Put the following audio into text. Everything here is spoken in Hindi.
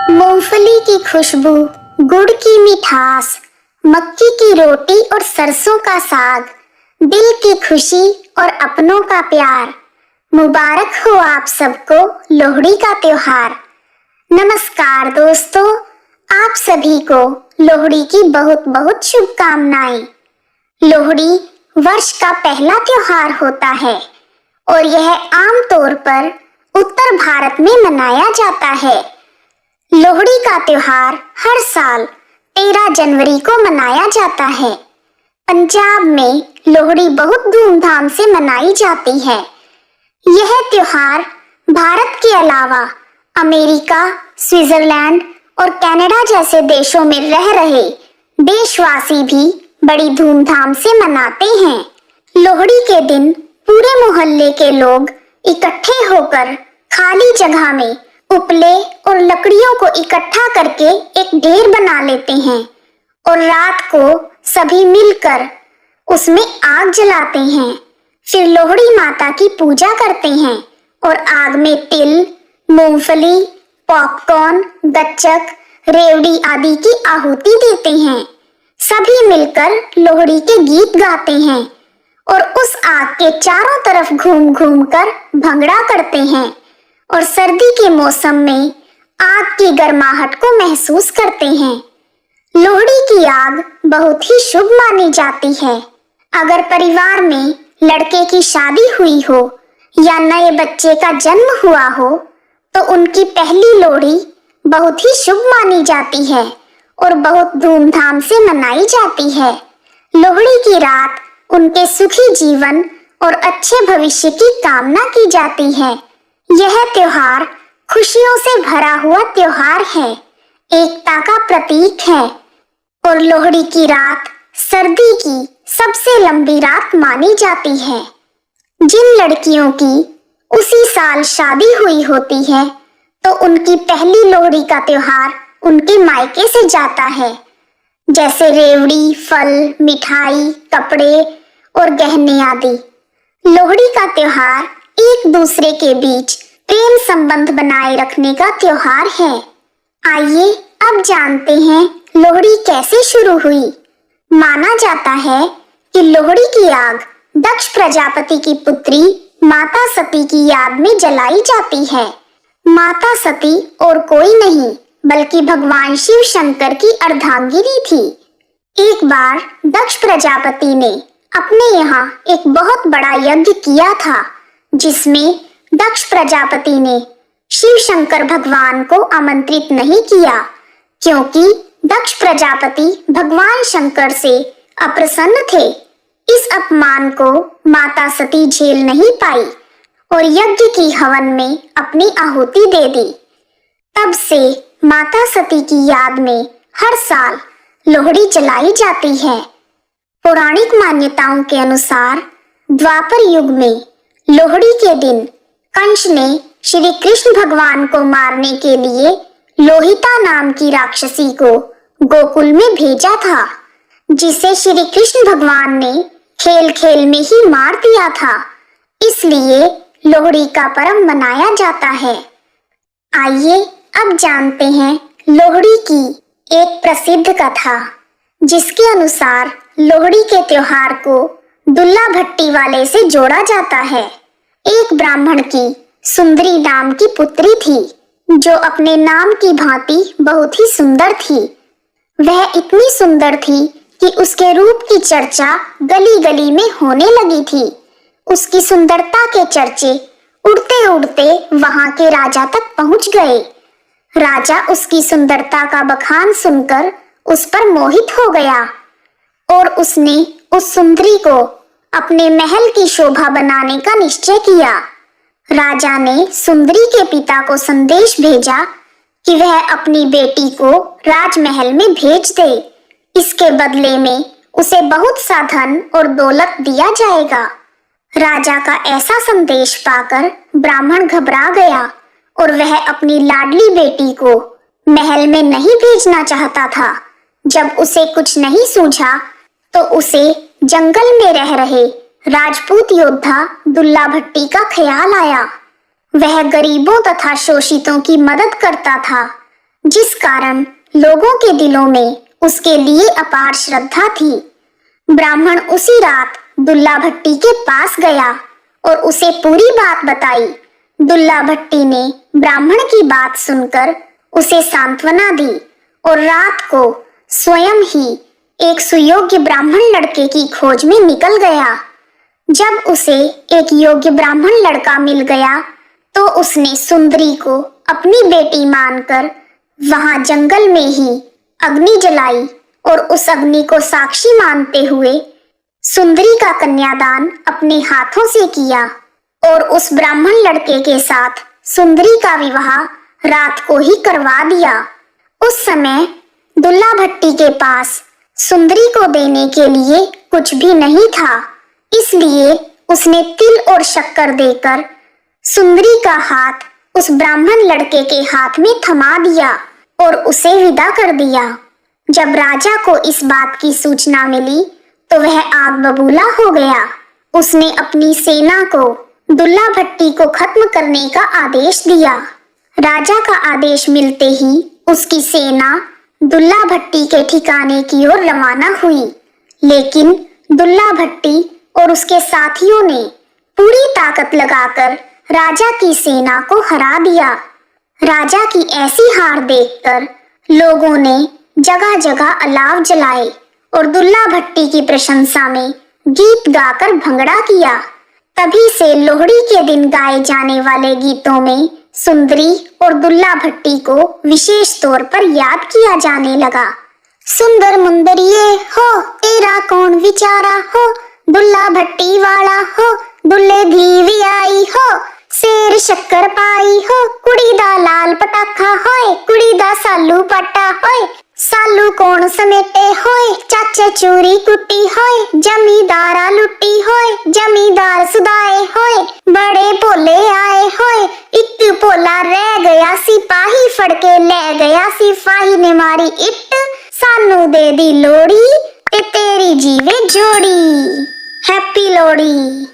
मूंगफली की खुशबू, गुड़ की मिठास, मक्की की रोटी और सरसों का साग, दिल की खुशी और अपनों का प्यार। मुबारक हो आप सबको लोहड़ी का त्योहार। नमस्कार दोस्तों, आप सभी को लोहड़ी की बहुत बहुत शुभकामनाएं। लोहड़ी वर्ष का पहला त्योहार होता है और यह आमतौर पर उत्तर भारत में मनाया जाता है। लोहड़ी का त्योहार हर साल 13 जनवरी को मनाया जाता है। पंजाब में लोहड़ी बहुत धूमधाम से मनाई जाती है। यह त्योहार भारत के अलावा अमेरिका, स्विट्जरलैंड और कनाडा जैसे देशों में रह रहे देशवासी भी बड़ी धूमधाम से मनाते हैं। लोहड़ी के दिन पूरे मोहल्ले के लोग इकट्ठे होकर खाली जगह में उपले और लकड़ियों को इकट्ठा करके एक ढेर बना लेते हैं और रात को सभी मिलकर उसमें आग जलाते हैं। फिर लोहड़ी माता की पूजा करते हैं और आग में तिल, मूंगफली, पॉपकॉर्न, गच्चक, रेवड़ी आदि की आहुति देते हैं। सभी मिलकर लोहड़ी के गीत गाते हैं और उस आग के चारों तरफ घूम घूम कर भंगड़ा करते हैं और सर्दी के मौसम में आग की गर्माहट को महसूस करते हैं। लोहड़ी की आग बहुत ही शुभ मानी जाती है। अगर परिवार में लड़के की शादी हुई हो या नए बच्चे का जन्म हुआ हो तो उनकी पहली लोहड़ी बहुत ही शुभ मानी जाती है और बहुत धूमधाम से मनाई जाती है। लोहड़ी की रात उनके सुखी जीवन और अच्छे भविष्य की कामना की जाती है। यह त्योहार खुशियों से भरा हुआ त्योहार है, एकता का प्रतीक है और लोहड़ी की रात सर्दी की सबसे लंबी रात मानी जाती है। जिन लड़कियों की उसी साल शादी हुई होती है तो उनकी पहली लोहड़ी का त्योहार उनके मायके से जाता है, जैसे रेवड़ी, फल, मिठाई, कपड़े और गहने आदि। लोहड़ी का त्योहार एक दूसरे के बीच प्रेम संबंध बनाए रखने का त्योहार है। आइए अब जानते हैं लोहड़ी कैसे शुरू हुई। माना जाता है कि लोहड़ी की आग दक्ष प्रजापति की पुत्री माता सती की याद में जलाई जाती है। माता सती और कोई नहीं बल्कि भगवान शिव शंकर की अर्धांगिनी थी। एक बार दक्ष प्रजापति ने अपने यहाँ एक बहुत बड़ा यज्ञ किया था, जिसमें दक्ष प्रजापति ने शिव शंकर भगवान को आमंत्रित नहीं किया, क्योंकि दक्ष प्रजापति भगवान शंकर से अप्रसन्न थे। इस अपमान को माता सती झेल नहीं पाई और यज्ञ की हवन में अपनी आहुति दे दी। तब से माता सती की याद में हर साल लोहड़ी जलाई जाती है। पौराणिक मान्यताओं के अनुसार द्वापर युग में लोहड़ी के दिन कंस ने श्री कृष्ण भगवान को मारने के लिए लोहिता नाम की राक्षसी को गोकुल में भेजा था, जिसे श्री कृष्ण भगवान ने खेल खेल में ही मार दिया था। इसलिए लोहड़ी का पर्व मनाया जाता है। आइए अब जानते हैं लोहड़ी की एक प्रसिद्ध कथा, जिसके अनुसार लोहड़ी के त्योहार को दुल्ला भट्टी वाले से जोड़ा जाता है। एक ब्राह्मण की सुंदरी नाम की पुत्री थी, जो अपने नाम की भांति बहुत ही सुंदर थी। वह इतनी सुंदर थी कि उसके रूप की चर्चा गली गली में होने लगी थी। उसकी सुंदरता के चर्चे उड़ते उड़ते वहां के राजा तक पहुंच गए। राजा उसकी सुंदरता का बखान सुनकर उस पर मोहित हो गया और उसने उस सुंदरी को अपने महल की शोभा बनाने का निश्चय किया। राजा ने सुंदरी के पिता को संदेश भेजा कि वह अपनी बेटी को राजमहल में भेज दे। इसके बदले में उसे बहुत सा धन और दौलत दिया जाएगा। राजा का ऐसा संदेश पाकर ब्राह्मण घबरा गया और वह अपनी लाडली बेटी को महल में नहीं भेजना चाहता था। जब उसे कुछ नहीं सूझा तो उसे जंगल में रह रहे राजपूत योद्धा दुल्ला भट्टी का ख्याल आया। वह गरीबों तथा शोषितों की मदद करता था। जिस कारण लोगों के दिलों में उसके लिए अपार श्रद्धा थी। ब्राह्मण उसी रात दुल्ला भट्टी के पास गया और उसे पूरी बात बताई। दुल्ला भट्टी ने ब्राह्मण की बात सुनकर उसे सांत्वना दी और रात को स्वयं ही एक सुयोग्य ब्राह्मण लड़के की खोज में निकल गया। जब उसे एक योग्य ब्राह्मण लड़का मिल गया तो उसने सुंदरी को अपनी बेटी मानकर वहां जंगल में ही अग्नि जलाई और उस अग्नि को साक्षी मानते हुए सुंदरी का कन्यादान अपने हाथों से किया और उस ब्राह्मण लड़के के साथ सुंदरी का विवाह रात को ही करवा दिया। उस समय दुल्ला भट्टी के पास सुंदरी को देने के लिए कुछ भी नहीं था, इसलिए उसने तिल और शक्कर देकर सुंदरी का हाथ उस ब्राह्मण लड़के के हाथ में थमा दिया और उसे विदा कर दिया। जब राजा को इस बात की सूचना मिली तो वह आग बबूला हो गया। उसने अपनी सेना को दुल्ला भट्टी को खत्म करने का आदेश दिया। राजा का आदेश मिलते ही उसकी सेना दुल्ला भट्टी के ठिकाने की ओर रवाना हुई, लेकिन दुल्ला भट्टी और उसके साथियों ने पूरी ताकत लगाकर राजा की सेना को हरा दिया। राजा की ऐसी हार देखकर लोगों ने जगह जगह अलाव जलाए और दुल्ला भट्टी की प्रशंसा में गीत गाकर भंगड़ा किया। तभी से लोहड़ी के दिन गाए जाने वाले गीतों में सुंदरी और दुल्ला भट्टी को विशेष तौर पर याद किया जाने लगा। सुंदर मुंदरिये हो तेरा कौन विचारा हो, दुल्ला भट्टी वाला हो दुल्ले धी आई हो, शेर शक्कर पाई हो कुड़ी दा लाल पटाखा होए, कुड़ी दा सालू पट्टा होए, सालू कौन समेटे होए, चाचे चूरी कुट्टी होए, जमींदारा लुट्टी होए, जमींदार सुदाए होए, बड़े भोले आए होए, एक भोला रह गया सिपाही फड़के ले गया, सिपाही ने मारी इट सानू दे दी लोड़ी ते तेरी जीवे जोड़ी। हैप्पी लोड़ी।